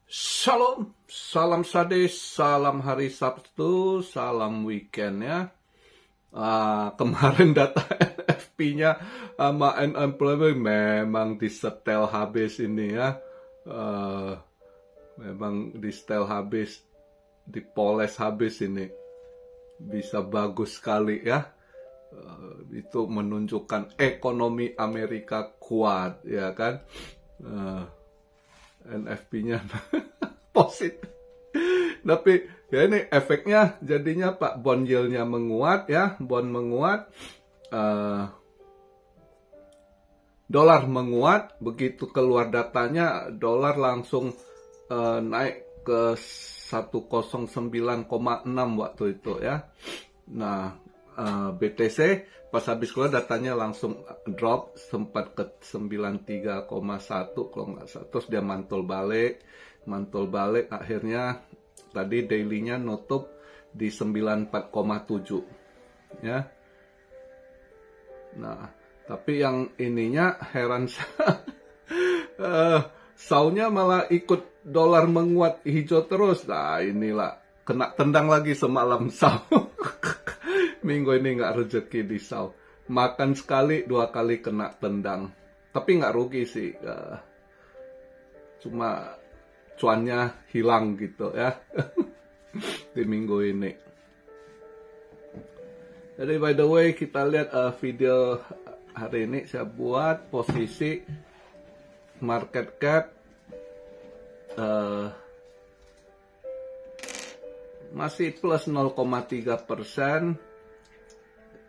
Shalom, salam sadis, salam hari Sabtu, salam weekend ya. Kemarin data NFP-nya sama unemployment memang disetel habis ini ya. Memang disetel habis, dipoles habis ini. Bisa bagus sekali ya. Itu menunjukkan ekonomi Amerika kuat ya kan. NFP-nya positif. Tapi ya ini efeknya jadinya Pak bond yield-nya menguat ya, bond menguat, dolar menguat, begitu keluar datanya dolar langsung naik ke 109,6 waktu itu ya. Nah, BTC pas habis keluar datanya langsung drop, sempat ke 93,1 kalau nggak salah, terus dia mantul balik akhirnya tadi daily-nya nutup di 94,7 ya. Nah, tapi yang ininya heran saunya malah ikut dolar menguat hijau terus. Nah, inilah kena tendang lagi semalam sau. Minggu ini nggak rezeki di sau. Makan sekali, 2 kali kena tendang. Tapi nggak rugi sih. Cuma cuannya hilang gitu ya. Di minggu ini. Jadi by the way, kita lihat video hari ini saya buat posisi market cap masih plus 0,3%,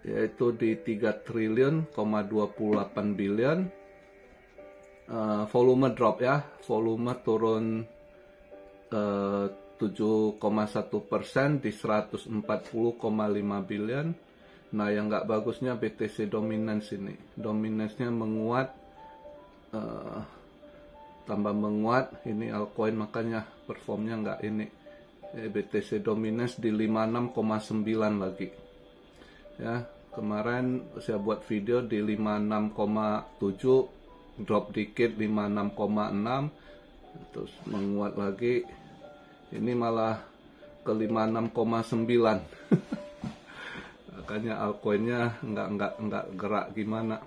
yaitu di 3 triliun, 28 billion. Volume drop ya, volume turun 7,1% di 140,5 billion. Nah, yang nggak bagusnya BTC dominance ini, dominance-nya menguat, tambah menguat. Ini altcoin makanya performnya nggak ini. BTC dominance di 56,9 lagi ya. Kemarin saya buat video di 56,7, drop dikit 56,6, terus menguat lagi. Ini malah ke 56,9. Makanya altcoinnya nggak gerak gimana.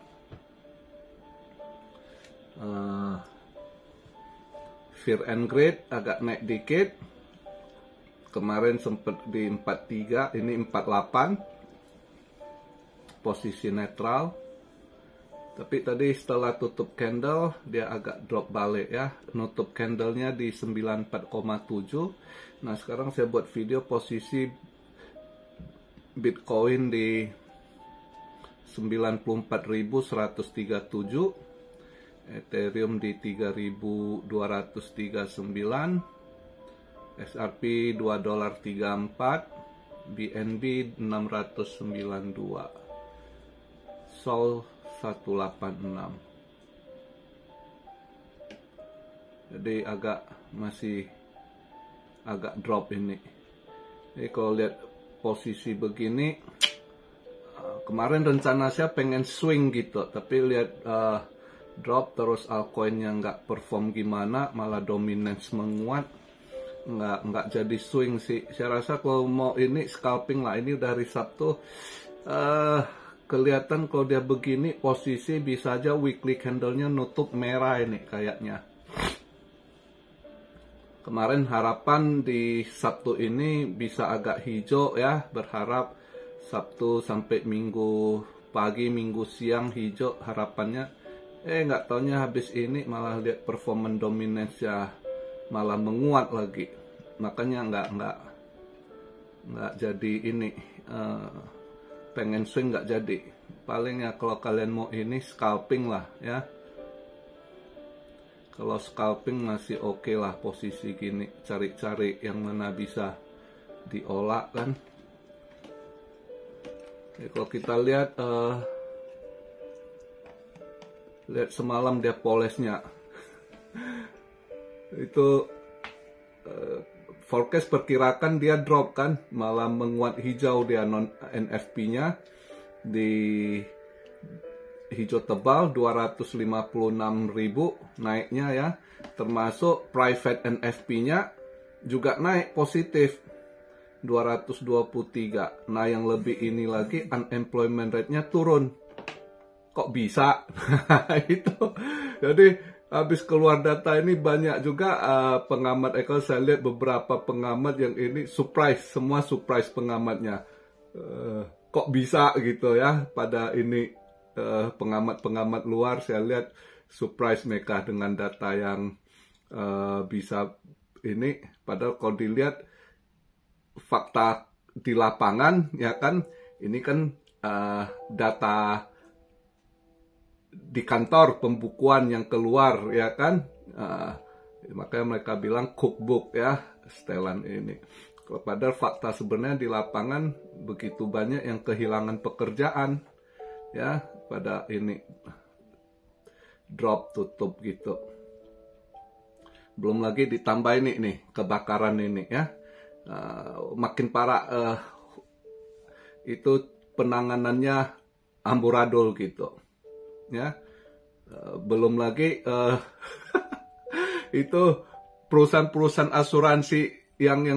Fear and Greed agak naik dikit. Kemarin sempat di 43, ini 48. Posisi netral. Tapi tadi setelah tutup candle dia agak drop balik ya. Nutup candlenya di 94,7. Nah, sekarang saya buat video posisi Bitcoin di 94.137, Ethereum di 3.239, XRP $2.34, BNB 692, Sol 186. Jadi masih agak drop ini. Jadi kalau lihat posisi begini, kemarin rencana saya pengen swing gitu, tapi lihat drop terus altcoinnya nggak perform gimana, malah dominance menguat, nggak jadi swing sih. Saya rasa kalau mau ini scalping lah. Ini dari Sabtu kelihatan kalau dia begini posisi bisa aja weekly candlenya nutup merah ini kayaknya. Kemarin harapan di Sabtu ini bisa agak hijau ya, berharap Sabtu sampai Minggu pagi, Minggu siang hijau harapannya. Nggak taunya habis ini malah lihat performance dominance ya malah menguat lagi. Makanya nggak jadi ini. Pengen swing nggak jadi. Paling ya kalau kalian mau ini scalping lah ya. Kalau scalping masih oke lah posisi gini. Cari-cari yang mana bisa diolah kan. Jadi kalau kita lihat lihat semalam dia polesnya. Itu forecast perkirakan dia drop kan, malah menguat hijau dia non NFP-nya di hijau tebal 256.000 naiknya ya, termasuk private NFP-nya juga naik positif 223. Nah yang lebih ini lagi unemployment rate-nya turun. Kok bisa? Itu. Jadi habis keluar data ini banyak juga pengamat ekonomi, saya lihat beberapa pengamat yang ini surprise, semua surprise pengamatnya. Kok bisa gitu ya, pada ini pengamat-pengamat luar saya lihat surprise mereka dengan data yang bisa ini, padahal kalau dilihat fakta di lapangan ya kan, ini kan data di kantor pembukuan yang keluar ya kan, makanya mereka bilang cookbook ya setelan ini. Padahal fakta sebenarnya di lapangan begitu banyak yang kehilangan pekerjaan ya pada ini drop tutup gitu. Belum lagi ditambah ini nih kebakaran ini ya, makin parah itu penanganannya amburadul gitu ya. Belum lagi itu perusahaan-perusahaan asuransi yang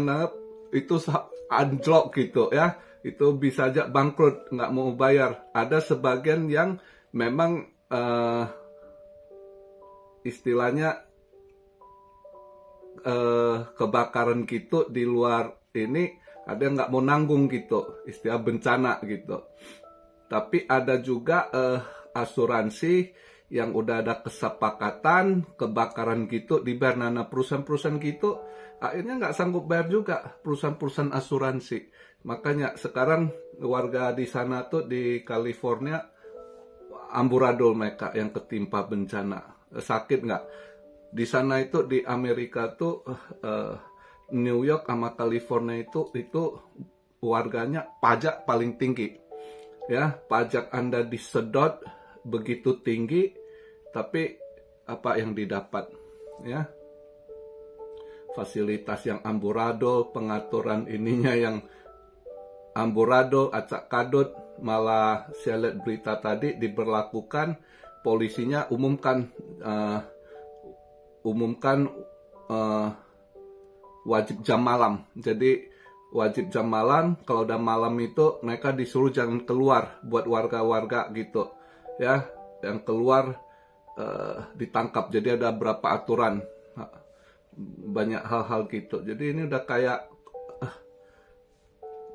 itu anjlok gitu ya, itu bisa aja bangkrut, nggak mau bayar. Ada sebagian yang memang istilahnya kebakaran gitu di luar ini, ada yang nggak mau nanggung gitu, istilah bencana gitu. Tapi ada juga asuransi yang udah ada kesepakatan kebakaran gitu dibayar. Nah perusahaan-perusahaan gitu akhirnya nggak sanggup bayar juga, perusahaan-perusahaan asuransi. Makanya sekarang warga di sana tuh di California amburadul mereka yang ketimpa bencana. Sakit nggak? Di sana itu di Amerika tuh New York sama California itu warganya pajak paling tinggi. Ya, pajak Anda disedot begitu tinggi, tapi apa yang didapat? Ya, fasilitas yang amburadul, pengaturan ininya yang amburadul, acak kadut. Malah saya lihat berita tadi diberlakukan, polisinya umumkan wajib jam malam. Jadi wajib jam malam, kalau udah malam itu mereka disuruh jangan keluar buat warga-warga gitu ya, yang keluar ditangkap. Jadi ada berapa aturan, banyak hal-hal gitu. Jadi ini udah kayak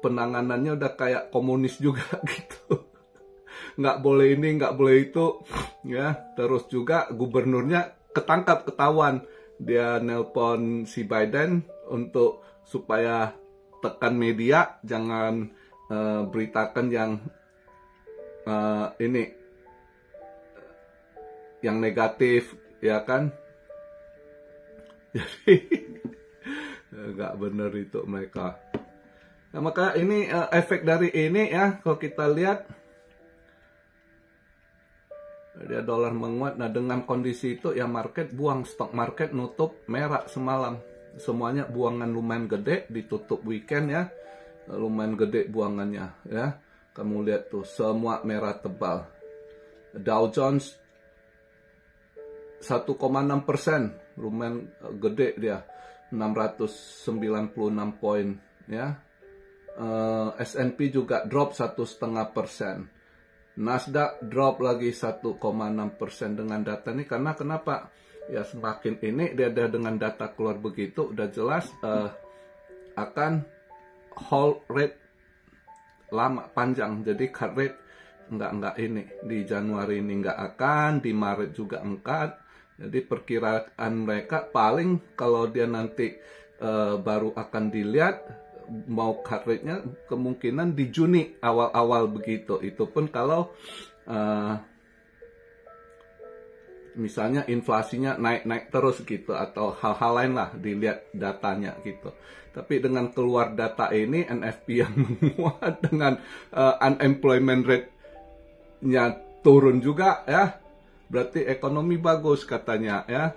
penanganannya udah kayak komunis juga gitu. Nggak boleh ini, nggak boleh itu ya. Terus juga gubernurnya ketangkap, ketahuan. Dia nelpon si Biden untuk supaya tekan media, jangan beritakan yang ini yang negatif ya kan. Jadi nggak bener itu mereka. Nah, maka ini efek dari ini ya, kalau kita lihat dia dolar menguat. Nah dengan kondisi itu ya market buang, stock market nutup merah semalam, semuanya buangan lumayan gede, ditutup weekend ya, lumayan gede buangannya ya. Kamu lihat tuh semua merah tebal. Dow Jones 1,6%, lumayan gede dia, 696 poin ya. S&P juga drop 1,5%. Nasdaq drop lagi 1,6% dengan data ini. Karena kenapa? Ya semakin ini dia ada dengan data keluar begitu, udah jelas akan hold rate lama panjang. Jadi cut rate enggak ini di Januari ini enggak akan, di Maret juga enggak. Jadi perkiraan mereka paling kalau dia nanti baru akan dilihat mau cut rate-nya kemungkinan di Juni awal-awal begitu. Itu pun kalau misalnya inflasinya naik-naik terus gitu, atau hal-hal lain lah dilihat datanya gitu. Tapi dengan keluar data ini NFP yang menguat, dengan unemployment rate-nya turun juga ya, berarti ekonomi bagus katanya ya.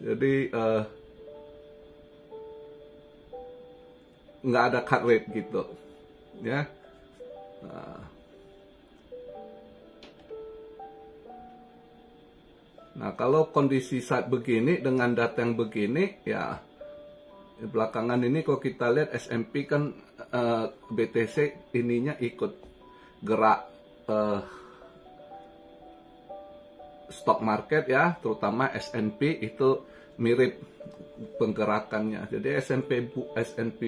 Jadi nggak ada cut rate gitu ya. Nah, kalau kondisi saat begini dengan data yang begini, ya belakangan ini kalau kita lihat S&P kan BTC ininya ikut gerak stock market ya, terutama S&P itu mirip penggerakannya. Jadi S&P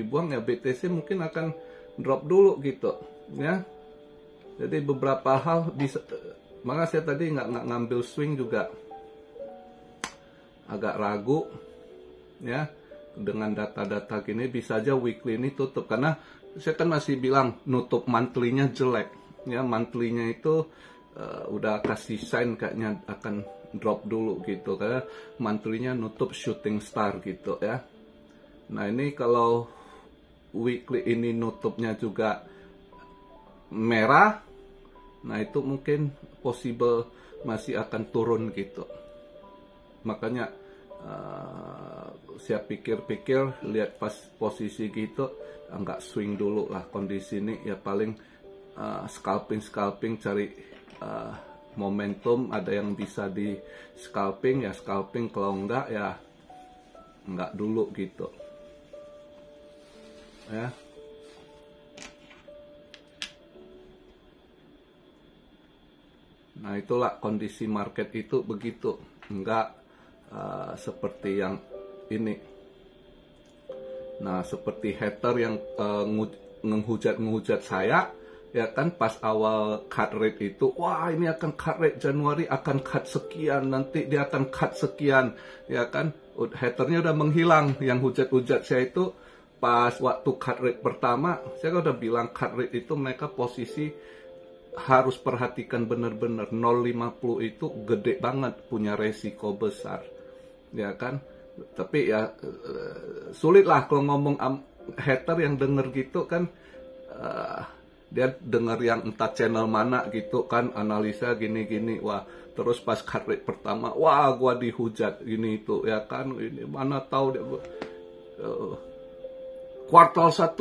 buang ya BTC mungkin akan drop dulu gitu ya. Jadi beberapa hal bisa, maka saya tadi nggak ngambil swing juga agak ragu ya. Dengan data-data gini bisa aja weekly ini tutup, karena saya kan masih bilang nutup monthly-nya jelek ya. Monthly-nya itu udah kasih sign kayaknya akan drop dulu gitu, karena monthly-nya nutup shooting star gitu ya. Nah, ini kalau weekly ini nutupnya juga merah, nah itu mungkin possible masih akan turun gitu. Makanya saya pikir-pikir lihat pas posisi gitu nggak swing dulu lah kondisi ini ya, paling scalping cari momentum, ada yang bisa di scalping ya scalping, kalau enggak ya enggak dulu gitu ya. Nah, itulah kondisi market itu begitu, enggak seperti yang ini. Nah, seperti hater yang menghujat saya ya kan, pas awal cut rate itu, wah ini akan cut rate Januari akan cut sekian, nanti dia akan cut sekian ya kan. Haternya udah menghilang. Yang hujat-hujat saya itu pas waktu cut rate pertama, saya udah bilang cut rate itu mereka posisi harus perhatikan benar-benar. 0,50 itu gede banget, punya resiko besar ya kan. Tapi ya sulit lah kalau ngomong hater yang denger gitu kan, dia denger yang entah channel mana gitu kan, analisa gini-gini, wah terus pas cut rate pertama, wah gua dihujat gini itu ya kan, ini mana tahu dia kuartal 1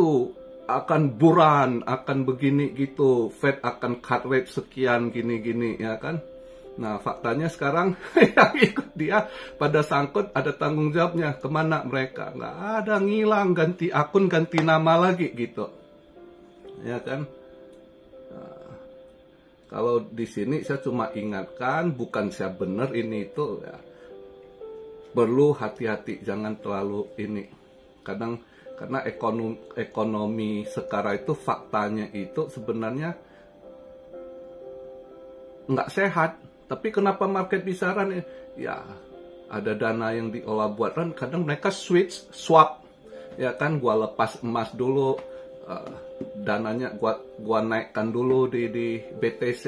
akan buran, akan begini gitu, Fed akan cut rate sekian gini-gini ya kan. Nah, faktanya sekarang yang ikut dia pada sangkut ada tanggung jawabnya. Kemana mereka? Nggak ada, ngilang, ganti akun, ganti nama lagi gitu. Ya kan? Nah, kalau di sini saya cuma ingatkan, bukan saya benar ini itu ya. Perlu hati-hati, jangan terlalu ini. Karena ekonomi sekarang itu faktanya itu sebenarnya nggak sehat. Tapi kenapa market bisa run? Ya ada dana yang diolah buat run. Kadang mereka swap ya kan, gua lepas emas dulu, dananya gua naikkan dulu di BTC,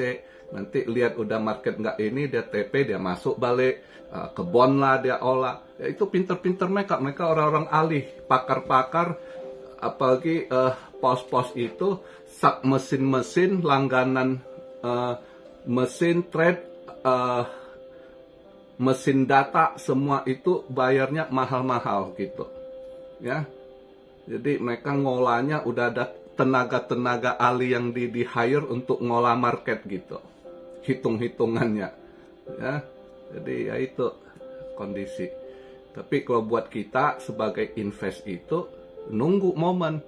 nanti lihat udah market nggak ini, dia TP, dia masuk balik ke bond lah, dia olah ya. Itu pinter-pinter mereka orang-orang ahli, pakar-pakar, apalagi pos-pos itu sub mesin-mesin langganan, mesin trade, mesin data, semua itu bayarnya mahal-mahal gitu ya. Jadi mereka ngolahnya udah ada tenaga-tenaga ahli yang di hire untuk ngolah market gitu, hitung-hitungannya ya. Jadi ya itu kondisi. Tapi kalau buat kita sebagai invest itu nunggu momen,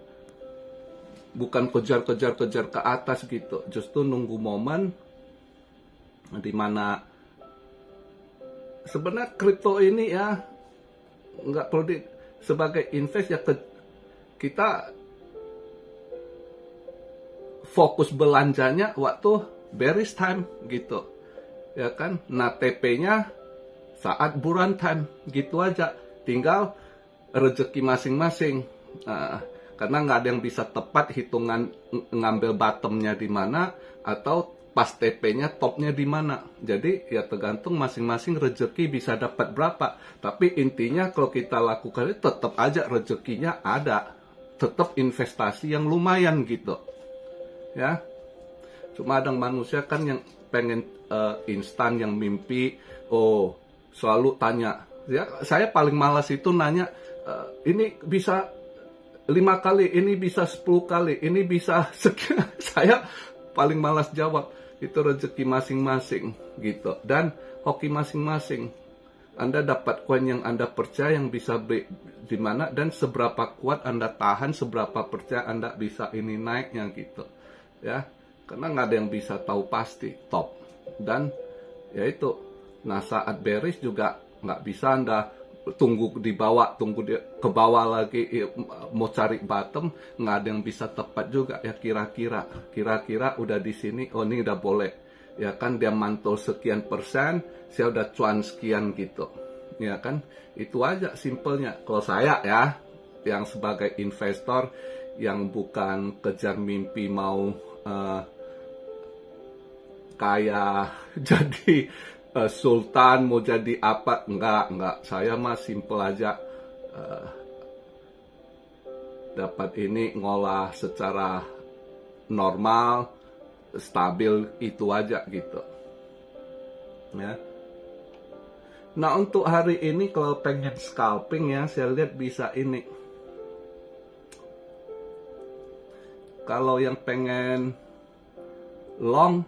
bukan kejar ke atas gitu, justru nunggu momen dimana sebenarnya kripto ini ya nggak perlu sebagai invest ya, kita fokus belanjanya waktu bearish time gitu ya kan. Nah, TP-nya saat buran time gitu aja, tinggal rezeki masing-masing. Karena nggak ada yang bisa tepat hitungan ngambil bottomnya di mana atau pas TP-nya topnya di mana. Jadi ya tergantung masing-masing rezeki bisa dapat berapa. Tapi intinya kalau kita lakukan itu tetap aja rezekinya ada, tetap investasi yang lumayan gitu ya. Cuma ada manusia kan yang pengen instan, yang mimpi, selalu tanya ya. Saya paling malas itu nanya, ini bisa 5 kali, ini bisa 10 kali, ini bisa sekian. Saya paling malas jawab. Itu rezeki masing-masing gitu. Dan hoki masing-masing. Anda dapat koin yang Anda percaya yang bisa beli di mana, dan seberapa kuat Anda tahan, seberapa percaya Anda bisa ini naiknya gitu. Ya, karena nggak ada yang bisa tahu pasti top. Dan ya itu, nah saat bearish juga nggak bisa Anda tunggu di bawah, tunggu ke bawah lagi, mau cari bottom, nggak ada yang bisa tepat juga ya. Kira-kira udah di sini, oh ini udah boleh ya kan, dia mantul sekian persen, saya udah cuan sekian gitu ya kan. Itu aja simpelnya kalau saya ya, yang sebagai investor yang bukan kejar mimpi mau kayak jadi sultan, mau jadi apa, enggak. Saya mah simple aja, dapat ini ngolah secara normal, stabil, itu aja gitu ya. Nah untuk hari ini kalau pengen scalping ya, saya lihat bisa ini. Kalau yang pengen long,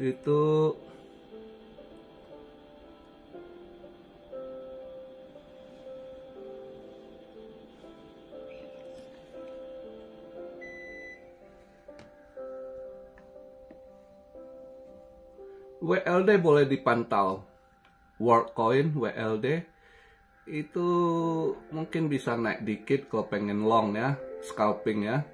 itu WLD boleh dipantau. Worldcoin WLD itu mungkin bisa naik dikit kalau pengen long ya, scalping ya.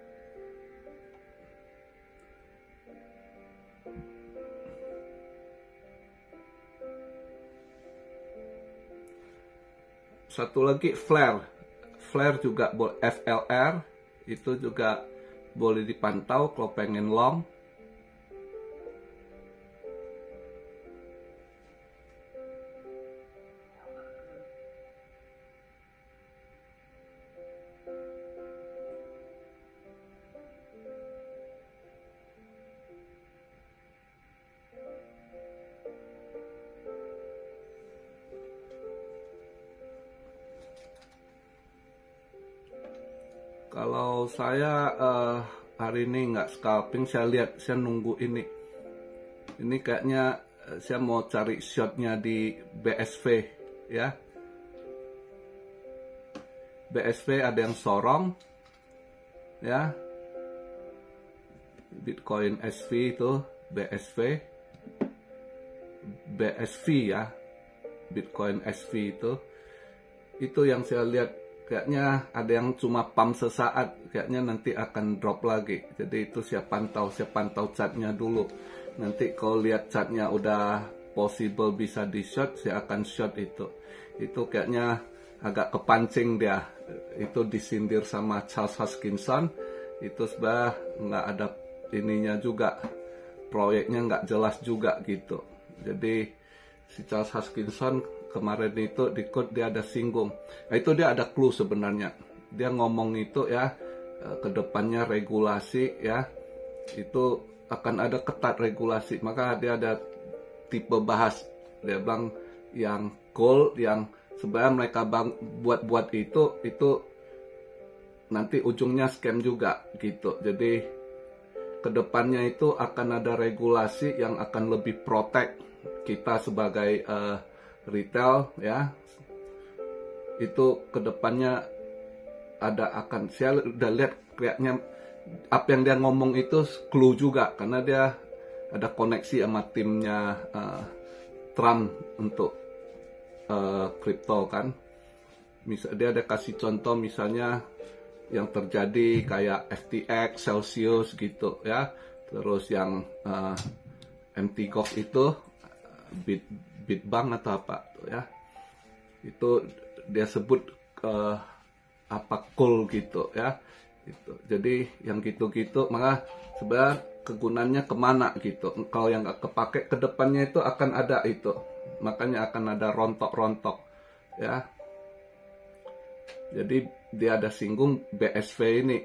Satu lagi flare juga boleh, FLR itu juga boleh dipantau kalau pengen long. Kalau saya hari ini nggak scalping, saya nunggu ini. Ini kayaknya saya mau cari shotnya di BSV ya. BSV ada yang sorong ya. Bitcoin SV itu BSV ya. Bitcoin SV itu yang saya lihat. Kayaknya ada yang cuma pump sesaat, kayaknya nanti akan drop lagi. Jadi itu saya pantau chartnya dulu. Nanti kalau lihat chartnya udah possible bisa di short, saya akan short itu. Itu kayaknya agak kepancing dia. Itu disindir sama Charles Hoskinson. Itu sebenarnya nggak ada ininya juga. Proyeknya nggak jelas juga gitu. Jadi si Charles Hoskinson kemarin itu di quote dia ada singgung. Nah, itu dia ada clue sebenarnya. Dia ngomong itu ya, kedepannya regulasi ya, itu akan ada ketat regulasi. Maka dia ada tipe bahas. Dia bilang yang gold, yang sebenarnya mereka buat itu nanti ujungnya scam juga gitu. Jadi kedepannya itu akan ada regulasi yang akan lebih protect kita sebagai retail ya. Itu kedepannya akan, saya udah lihat kayaknya apa yang dia ngomong itu clue juga, karena dia ada koneksi sama timnya Trump untuk kripto kan. Dia ada kasih contoh misalnya yang terjadi kayak FTX, Celsius gitu ya. Terus yang Mt. Gox itu Bitbank atau apa tuh ya, itu dia sebut apa cool gitu ya. Jadi yang gitu-gitu, maka sebenarnya kegunaannya kemana gitu. Kalau yang nggak kepake, kedepannya itu akan ada itu, makanya akan ada rontok-rontok ya. Jadi dia ada singgung BSV ini,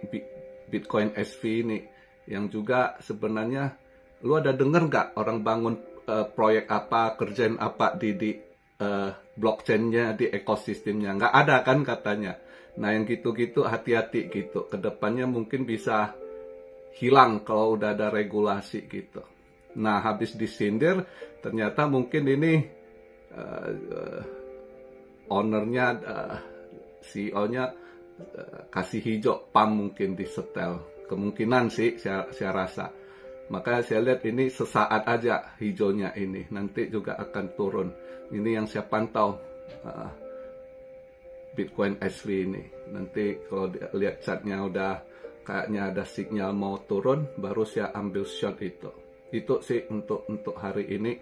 Bitcoin SV ini, yang juga sebenarnya lu ada denger nggak orang bangun proyek apa, kerjaan apa di blockchain-nya, di ekosistemnya. Nggak ada kan katanya. Nah yang gitu-gitu hati-hati gitu. Kedepannya mungkin bisa hilang kalau udah ada regulasi gitu. Nah habis disindir, ternyata mungkin ini ownernya, CEO-nya kasih hijau, pam mungkin disetel. Kemungkinan sih saya rasa. Maka saya lihat ini sesaat aja hijaunya ini. Nanti juga akan turun. Ini yang saya pantau Bitcoin SV ini. Nanti kalau lihat chartnya udah kayaknya ada sinyal mau turun, baru saya ambil short itu. Itu sih untuk hari ini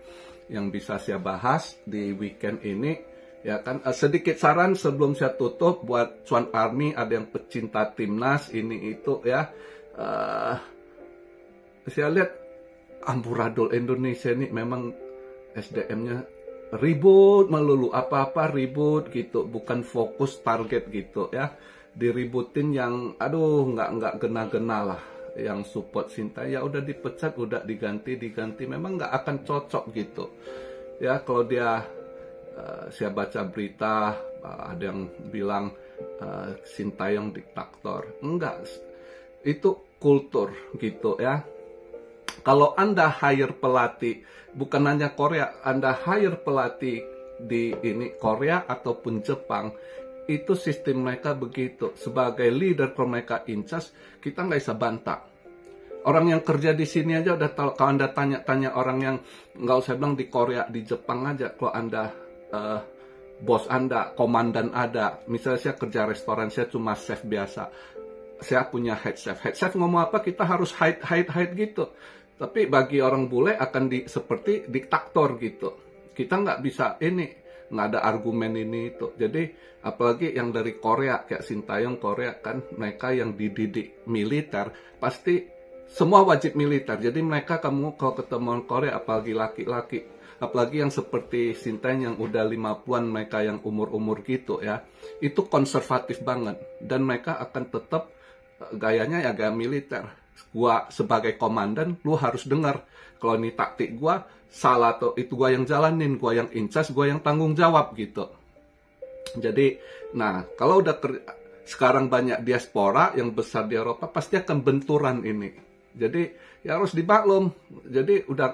yang bisa saya bahas di weekend ini. Ya kan, sedikit saran sebelum saya tutup buat Cuan Army, ada yang pecinta timnas ini itu ya. Saya lihat amburadul Indonesia ini memang SDM-nya ribut melulu, apa-apa ribut gitu, bukan fokus target gitu ya. Diributin yang aduh nggak gena-gena lah. Yang support Sinta ya udah dipecat, udah diganti, memang nggak akan cocok gitu ya. Kalau dia saya baca berita ada yang bilang Sintayong diktator, enggak, itu kultur gitu ya. Kalau Anda hire pelatih, bukan hanya Korea, Anda hire pelatih di ini Korea ataupun Jepang, itu sistem mereka begitu. Sebagai leader, kalau mereka in charge, kita nggak bisa bantah. Orang yang kerja di sini aja udah tahu. Kalau Anda tanya-tanya orang yang nggak usah bilang di Korea, di Jepang aja, kalau Anda bos Anda, komandan ada, misalnya saya kerja restoran, saya cuma chef biasa, saya punya head chef ngomong apa kita harus hide gitu. Tapi bagi orang bule akan seperti diktator gitu. Kita nggak bisa ini, nggak ada argumen ini itu. Jadi apalagi yang dari Korea kayak Sintayong, Korea kan mereka yang dididik militer pasti semua wajib militer. Jadi mereka kamu kalau ketemu orang Korea apalagi laki-laki, apalagi yang seperti Sintayong yang udah 50-an, mereka yang umur-umur gitu ya, itu konservatif banget dan mereka akan tetap gayanya ya gaya militer. Gua sebagai komandan, lu harus dengar. Kalau ini taktik gua salah atau itu gua yang jalanin, gua yang in charge, gua yang tanggung jawab gitu. Jadi, nah kalau udah sekarang banyak diaspora yang besar di Eropa, pasti akan benturan ini. Jadi ya harus dimaklum. Jadi udah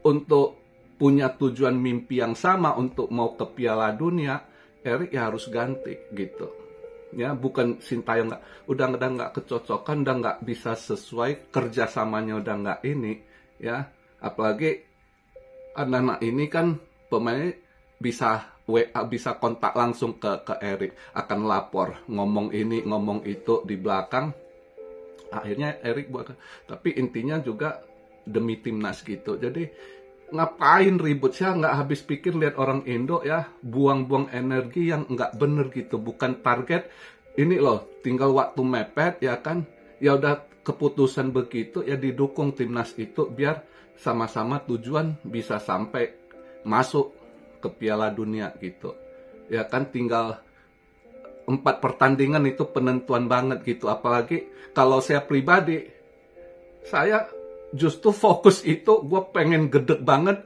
untuk punya tujuan mimpi yang sama untuk mau ke Piala Dunia, Erik ya harus ganti gitu. Ya bukan Sintayong udah nggak kecocokan, udah nggak bisa sesuai, kerjasamanya udah nggak ini ya. Apalagi anak-anak ini kan pemain bisa WA, bisa kontak langsung ke Erik, akan lapor ngomong ini ngomong itu di belakang. Akhirnya Erik buat, tapi intinya juga demi timnas gitu. Jadi ngapain ribut, saya nggak habis pikir lihat orang Indo ya buang-buang energi yang nggak bener gitu, bukan target ini loh, tinggal waktu mepet ya kan, ya udah keputusan begitu ya didukung timnas itu biar sama-sama tujuan bisa sampai masuk ke Piala Dunia gitu ya kan. Tinggal 4 pertandingan itu penentuan banget gitu. Apalagi kalau saya pribadi, saya justru fokus itu, gue pengen gedek banget,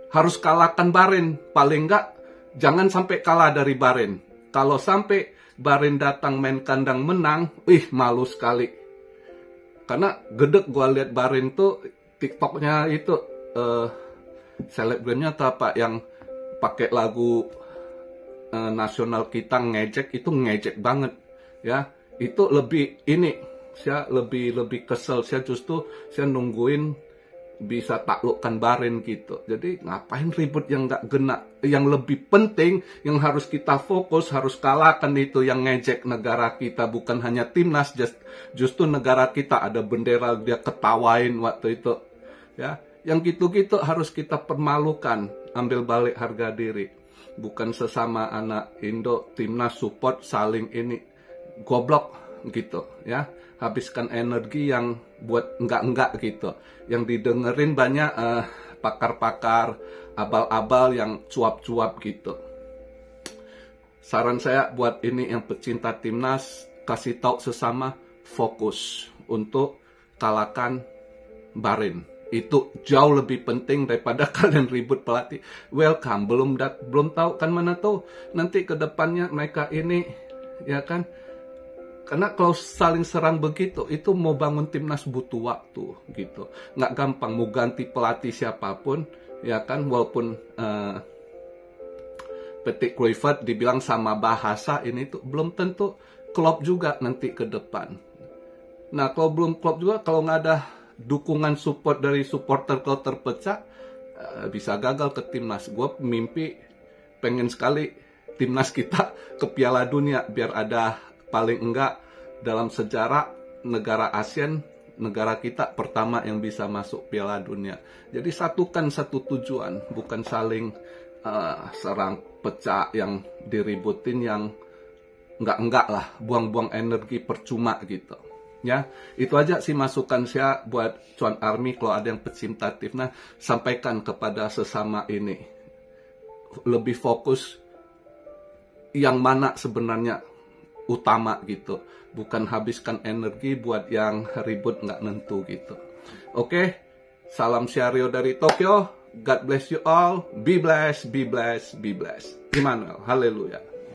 harus kalahkan Bahrain. Paling enggak, jangan sampai kalah dari Bahrain. Kalau sampai Bahrain datang main kandang menang, malu sekali. Karena gedek gue lihat Bahrain tuh, TikToknya itu, selebgramnya atau apa, yang pakai lagu nasional kita ngejek, itu ngejek banget. Ya, itu lebih ini, saya lebih kesel. Saya justru nungguin bisa taklukkan Bahrain gitu. Jadi ngapain ribut yang nggak gena. Yang lebih penting, yang harus kita fokus, harus kalahkan itu yang ngejek negara kita. Bukan hanya timnas, justru negara kita ada bendera dia ketawain waktu itu. Ya, yang gitu-gitu harus kita permalukan, ambil balik harga diri. Bukan sesama anak Indo timnas support saling ini goblok gitu ya. Habiskan energi yang buat enggak gitu. Yang didengerin banyak pakar-pakar, abal-abal yang cuap-cuap gitu. Saran saya buat ini yang pecinta timnas, kasih tahu sesama, fokus untuk kalahkan Bahrain. itu jauh lebih penting daripada kalian ribut pelatih. Welcome, belum tahu kan mana tahu nanti ke depannya mereka ini, ya kan? Karena kalau saling serang begitu, itu mau bangun timnas butuh waktu gitu. Nggak gampang mau ganti pelatih siapapun, ya kan? Walaupun Patrick Kluivert dibilang sama bahasa ini tuh belum tentu Klopp juga nanti ke depan. Nah kalau belum Klopp juga, kalau nggak ada dukungan support dari supporter kalau terpecah, bisa gagal ke timnas. Gue mimpi pengen sekali timnas kita ke Piala Dunia, biar ada paling enggak dalam sejarah negara ASEAN, negara kita pertama yang bisa masuk Piala Dunia. Jadi satukan satu tujuan, bukan saling serang pecah yang diributin, yang enggak lah, buang-buang energi percuma gitu. Ya, itu aja sih masukan saya buat Cuan Army. Kalau ada yang pecinta timnas, sampaikan kepada sesama ini, lebih fokus yang mana sebenarnya utama gitu, bukan habiskan energi buat yang ribut nggak nentu gitu. Oke, salam Syario dari Tokyo. God bless you all. Be blessed, be blessed, be blessed. Immanuel, haleluya.